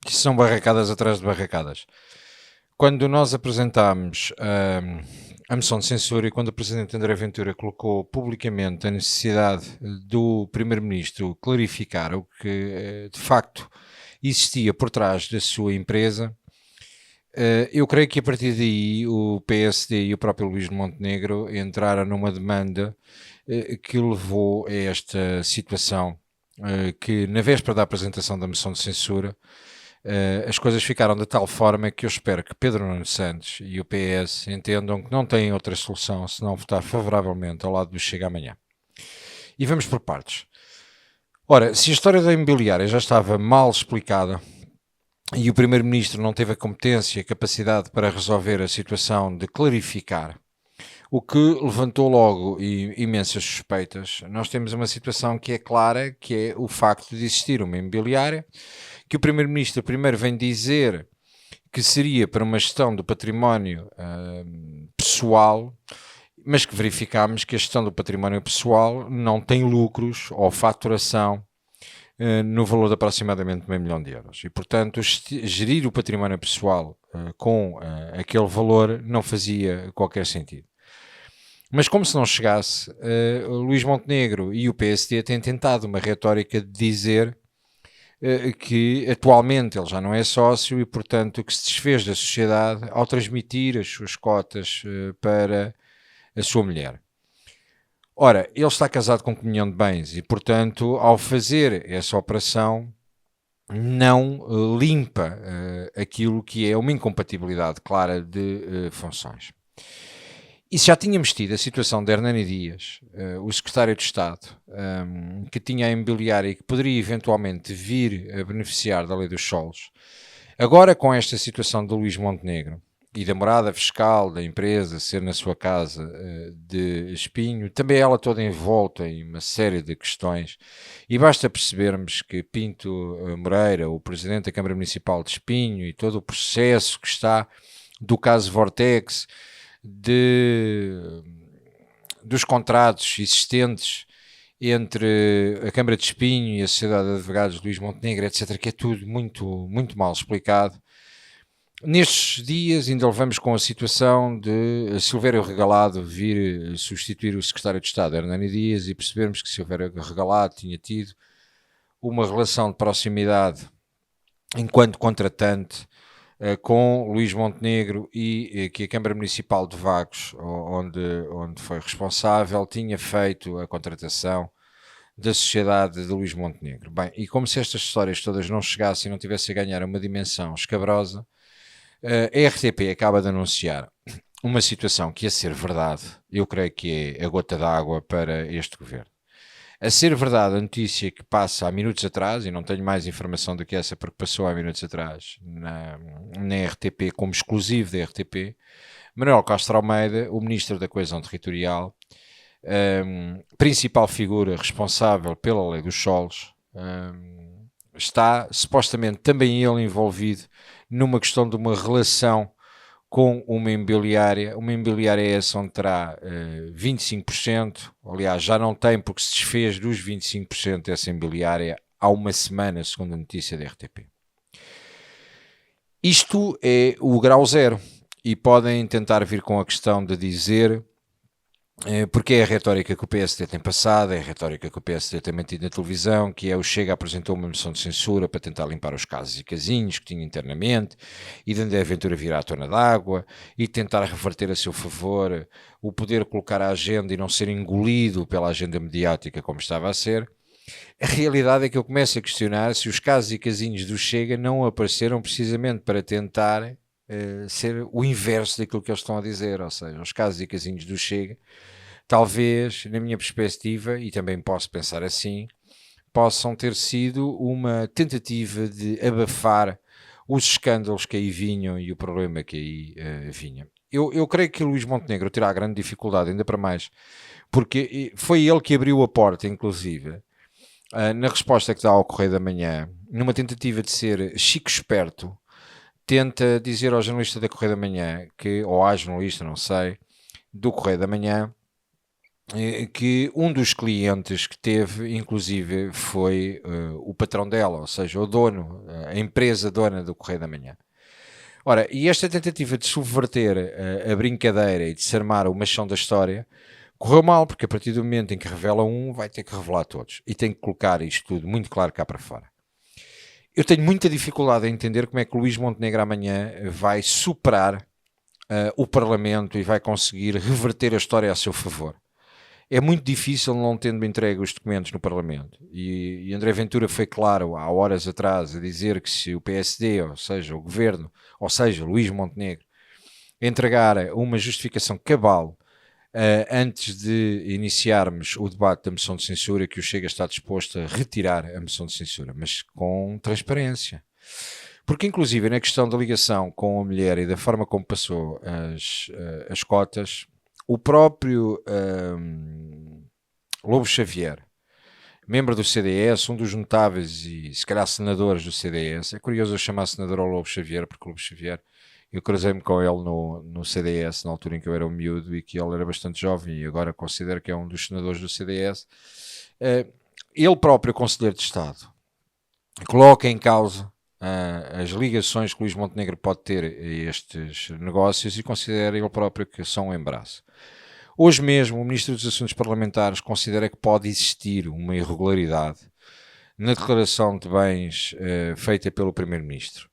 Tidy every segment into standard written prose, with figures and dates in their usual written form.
que são barracadas atrás de barracadas. Quando nós apresentámos a moção de censura e quando o Presidente André Ventura colocou publicamente a necessidade do Primeiro-Ministro clarificar o que de facto existia por trás da sua empresa, eu creio que a partir daí o PSD e o próprio Luís Montenegro entraram numa demanda que levou a esta situação, que na véspera da apresentação da moção de censura, as coisas ficaram de tal forma que eu espero que Pedro Nuno Santos e o PS entendam que não têm outra solução senão votar favoravelmente ao lado do Chega amanhã. E vamos por partes. Ora, se a história da imobiliária já estava mal explicada e o Primeiro-Ministro não teve a competência e a capacidade para resolver a situação de clarificar, o que levantou logo imensas suspeitas, nós temos uma situação que é clara, que é o facto de existir uma imobiliária, que o Primeiro-Ministro primeiro vem dizer que seria para uma gestão do património pessoal, mas que verificámos que a gestão do património pessoal não tem lucros ou faturação no valor de aproximadamente €500 milhão. E, portanto, gerir o património pessoal com aquele valor não fazia qualquer sentido. Mas como se não chegasse, Luís Montenegro e o PSD têm tentado uma retórica de dizer que atualmente ele já não é sócio e, portanto, que se desfez da sociedade ao transmitir as suas cotas para a sua mulher. Ora, ele está casado com comunhão de bens e, portanto, ao fazer essa operação, não limpa aquilo que é uma incompatibilidade clara de funções. E já tínhamos tido a situação de Hernani Dias, o secretário de Estado, que tinha a imobiliária e que poderia eventualmente vir a beneficiar da lei dos solos. Agora, com esta situação do Luís Montenegro e da morada fiscal da empresa ser na sua casa de Espinho, também ela toda envolta em uma série de questões, e basta percebermos que Pinto Moreira, o presidente da Câmara Municipal de Espinho, e todo o processo que está do caso Vortex, dos contratos existentes entre a Câmara de Espinho e a Sociedade de Advogados de Luís Montenegro, etc., que é tudo muito, muito mal explicado. Nestes dias ainda levamos com a situação de Silvério Regalado vir substituir o secretário de Estado, Hernani Dias, e percebermos que Silvério Regalado tinha tido uma relação de proximidade enquanto contratante com Luís Montenegro e que a Câmara Municipal de Vagos, onde foi responsável, tinha feito a contratação da sociedade de Luís Montenegro. Bem, e como se estas histórias todas não chegassem e não tivessem a ganhar uma dimensão escabrosa, a RTP acaba de anunciar uma situação que, a ser verdade, eu creio que é a gota d'água para este governo. A ser verdade a notícia que passa há minutos atrás, e não tenho mais informação do que essa porque passou há minutos atrás na RTP, como exclusivo da RTP, Manuel Castro Almeida, o Ministro da Coesão Territorial, principal figura responsável pela lei dos solos, está supostamente também ele envolvido numa questão de uma relação com uma imobiliária essa onde terá 25%, aliás já não tem porque se desfez dos 25% dessa imobiliária há uma semana, segundo a notícia da RTP. Isto é o grau zero e podem tentar vir com a questão de dizer, porque é a retórica que o PSD tem passado, é a retórica que o PSD tem mantido na televisão, que é o Chega apresentou uma moção de censura para tentar limpar os casos e casinhos que tinha internamente, e de André Ventura virar à tona d'água, e tentar reverter a seu favor o poder colocar a agenda e não ser engolido pela agenda mediática como estava a ser. A realidade é que eu começo a questionar se os casos e casinhos do Chega não apareceram precisamente para tentar ser o inverso daquilo que eles estão a dizer, ou seja, os casos e casinhos do Chega, talvez, na minha perspectiva, e também posso pensar assim, possam ter sido uma tentativa de abafar os escândalos que aí vinham e o problema que aí vinha. Eu creio que o Luís Montenegro terá grande dificuldade, ainda para mais, porque foi ele que abriu a porta, inclusive, na resposta que dá ao Correio da Manhã, numa tentativa de ser chico esperto, tenta dizer ao jornalista da Correio da Manhã, ou à jornalista, não sei, do Correio da Manhã, que um dos clientes que teve, inclusive, foi o patrão dela, ou seja, o dono, a empresa dona do Correio da Manhã. Ora, e esta tentativa de subverter a brincadeira e de se armar o machão da história correu mal, porque a partir do momento em que revela um, vai ter que revelar todos. E tem que colocar isto tudo muito claro cá para fora. Eu tenho muita dificuldade em entender como é que o Luís Montenegro amanhã vai superar o Parlamento e vai conseguir reverter a história a seu favor. É muito difícil não tendo entregue os documentos no Parlamento. E André Ventura foi claro há horas atrás a dizer que se o PSD, ou seja, o Governo, ou seja, Luís Montenegro, entregar uma justificação cabal antes de iniciarmos o debate da moção de censura, que o Chega está disposto a retirar a moção de censura, mas com transparência. Porque, inclusive, na questão da ligação com a mulher e da forma como passou as cotas, o próprio Lobo Xavier, membro do CDS, um dos notáveis e se calhar senadores do CDS, é curioso eu chamar senador ao Lobo Xavier, porque o Lobo Xavier, eu cruzei-me com ele no CDS, na altura em que eu era um miúdo e que ele era bastante jovem, e agora considero que é um dos senadores do CDS. Ele próprio, Conselheiro de Estado, coloca em causa as ligações que Luís Montenegro pode ter a estes negócios e considera ele próprio que são um embaraço. Hoje mesmo, o Ministro dos Assuntos Parlamentares considera que pode existir uma irregularidade na declaração de bens feita pelo Primeiro-Ministro.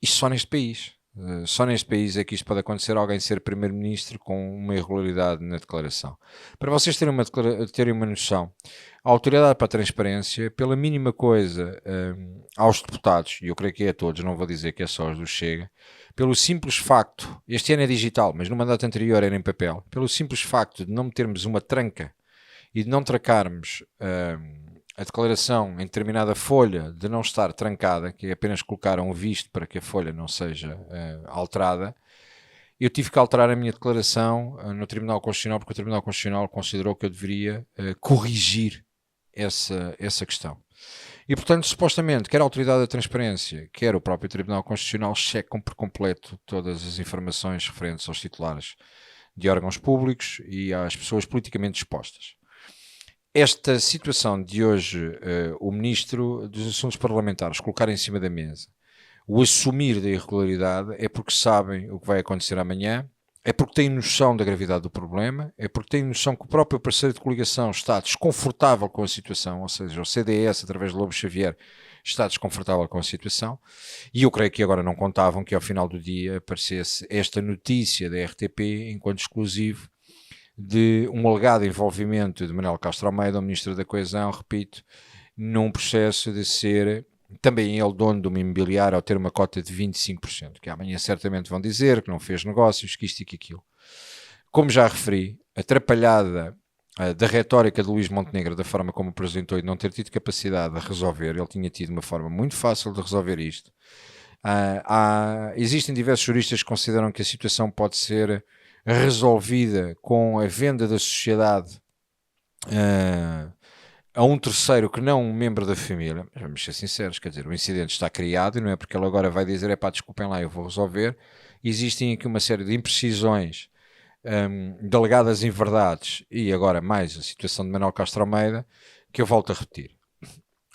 Isto só neste país. Só neste país é que isto pode acontecer, alguém ser Primeiro-Ministro com uma irregularidade na declaração. Para vocês terem uma noção, a Autoridade para a Transparência, pela mínima coisa aos deputados, e eu creio que é a todos, não vou dizer que é só os do Chega, pelo simples facto, este ano é digital, mas no mandato anterior era em papel, pelo simples facto de não metermos uma tranca e de não trancarmos a declaração em determinada folha de não estar trancada, que é apenas colocar um visto para que a folha não seja alterada, eu tive que alterar a minha declaração no Tribunal Constitucional, porque o Tribunal Constitucional considerou que eu deveria corrigir essa questão. E, portanto, supostamente, quer a Autoridade da Transparência, quer o próprio Tribunal Constitucional checam por completo todas as informações referentes aos titulares de órgãos públicos e às pessoas politicamente expostas. Esta situação de hoje, o Ministro dos Assuntos Parlamentares colocar em cima da mesa o assumir da irregularidade, é porque sabem o que vai acontecer amanhã, é porque têm noção da gravidade do problema, é porque têm noção que o próprio parceiro de coligação está desconfortável com a situação, ou seja, o CDS, através de Lobo Xavier, está desconfortável com a situação, e eu creio que agora não contavam que ao final do dia aparecesse esta notícia da RTP enquanto exclusivo de um alegado envolvimento de Manuel Castro Almeida, o Ministro da Coesão, repito, num processo de ser também ele dono de uma imobiliária ao ter uma cota de 25%, que amanhã certamente vão dizer que não fez negócios, que isto e que aquilo. Como já referi, atrapalhada da retórica de Luís Montenegro, da forma como apresentou e de não ter tido capacidade de resolver, ele tinha tido uma forma muito fácil de resolver isto. Existem diversos juristas que consideram que a situação pode ser resolvida com a venda da sociedade a um terceiro que não um membro da família. Mas vamos ser sinceros, quer dizer, o incidente está criado e não é porque ele agora vai dizer, desculpem lá, eu vou resolver. Existem aqui uma série de imprecisões delegadas em verdades e agora mais a situação de Manuel Castro Almeida, que eu volto a repetir.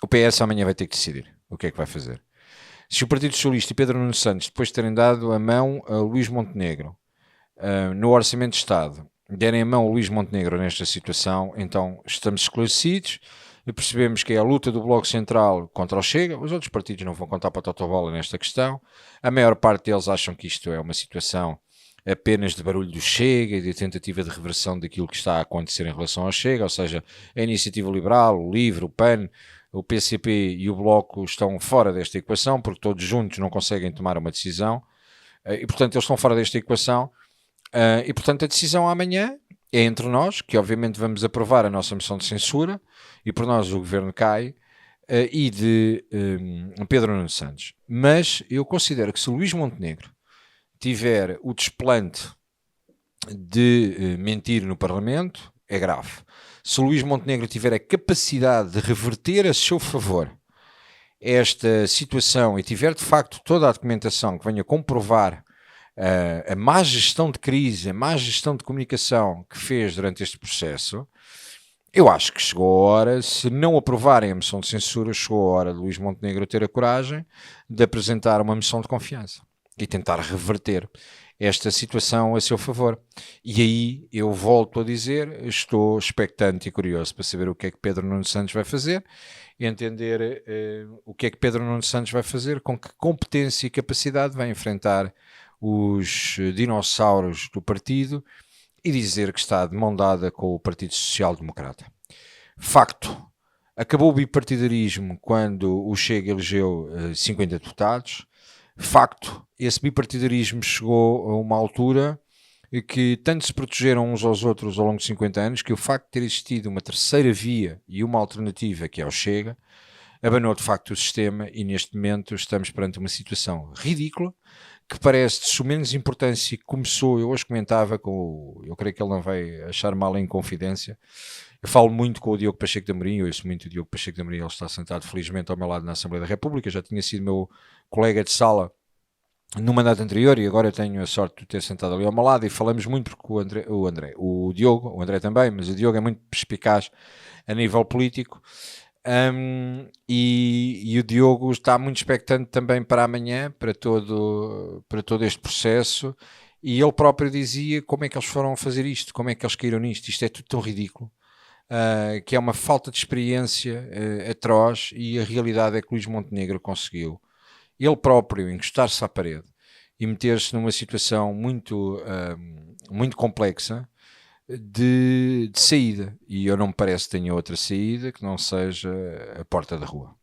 O PS amanhã vai ter que decidir o que é que vai fazer. Se o Partido Socialista e Pedro Nuno Santos, depois de terem dado a mão a Luís Montenegro no Orçamento de Estado, derem a mão a Luís Montenegro nesta situação, então estamos esclarecidos e percebemos que é a luta do Bloco Central contra o Chega. Os outros partidos não vão contar para a totobola nesta questão. A maior parte deles acham que isto é uma situação apenas de barulho do Chega e de tentativa de reversão daquilo que está a acontecer em relação ao Chega, ou seja, a Iniciativa Liberal, o LIVRE, o PAN, o PCP e o Bloco estão fora desta equação, porque todos juntos não conseguem tomar uma decisão, e portanto eles estão fora desta equação. E portanto a decisão amanhã é entre nós, que obviamente vamos aprovar a nossa moção de censura, e por nós o governo cai, e de Pedro Nuno Santos. Mas eu considero que se o Luís Montenegro tiver o desplante de mentir no Parlamento, é grave. Se o Luís Montenegro tiver a capacidade de reverter a seu favor esta situação e tiver de facto toda a documentação que venha comprovar a má gestão de crise, a má gestão de comunicação que fez durante este processo, eu acho que chegou a hora, se não aprovarem a moção de censura, chegou a hora de Luís Montenegro ter a coragem de apresentar uma moção de confiança e tentar reverter esta situação a seu favor. E aí eu volto a dizer, estou expectante e curioso para saber o que é que Pedro Nuno Santos vai fazer, e entender o que é que Pedro Nuno Santos vai fazer, com que competência e capacidade vai enfrentar os dinossauros do partido e dizer que está de mão dada com o Partido Social Democrata. Facto, acabou o bipartidarismo quando o Chega elegeu 50 deputados. Facto, esse bipartidarismo chegou a uma altura que tanto se protegeram uns aos outros ao longo de 50 anos, que o facto de ter existido uma terceira via e uma alternativa, que é o Chega, abanou de facto o sistema, e neste momento estamos perante uma situação ridícula, que parece de sumenos importância, que começou, eu hoje comentava eu creio que ele não vai achar mal em confidência, eu falo muito com o Diogo Pacheco de Amorim, eu ouço muito o Diogo Pacheco de Amorim, ele está sentado felizmente ao meu lado na Assembleia da República, já tinha sido meu colega de sala no mandato anterior, e agora eu tenho a sorte de ter sentado ali ao meu lado, e falamos muito porque o Diogo, o André também, mas o Diogo é muito perspicaz a nível político, e o Diogo está muito expectante também para amanhã, para todo este processo, e ele próprio dizia como é que eles foram fazer isto, como é que eles caíram nisto, isto é tudo tão ridículo, que é uma falta de experiência atroz, e a realidade é que Luís Montenegro conseguiu ele próprio encostar-se à parede e meter-se numa situação muito complexa de saída, e eu não me parece que tenha outra saída que não seja a porta da rua.